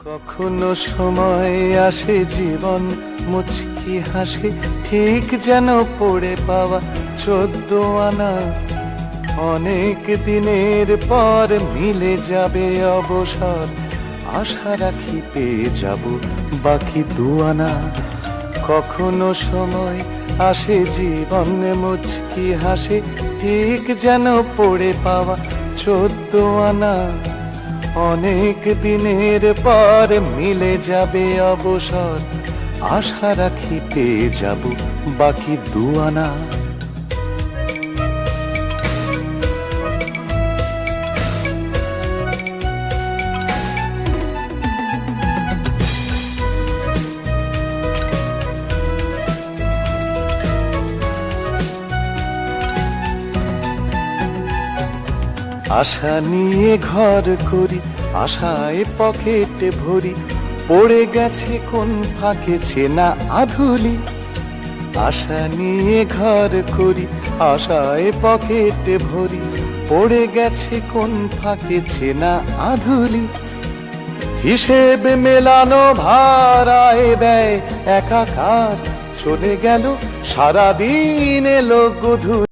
কখনো সময় আসে জীবন মুচকি হাসে, ঠিক যেন পড়ে পাওয়া 14 আনা। অনেক দিনের পর মিলে যাবে অবসর, আশা রাখি পেয়ে যাব বাকি 2 আনা। কখনো সময় আসে জীবন মুচকি হাসে, ঠিক যেন পড়ে পাওয়া 14 আনা। অনেক দিনের পর মিলে যাবে অবসর, আশা রাখি পেয়ে যাব বাকি 2 আনা। আশা নিয়ে ঘর করি, আশায় পকেটে ভরি, পড়ে গেছে কোন ফাঁকে চেনা আধুলি। আশা নিয়ে ঘর করি, আশায় পকেটে ভরি, পড়ে গেছে কোন ফাঁকে চেনা আধুলি। হিসেব মেলানো ভাড়ায় ব্যয় একাকার, চলে গেল সারাদিন এলো গধূলি।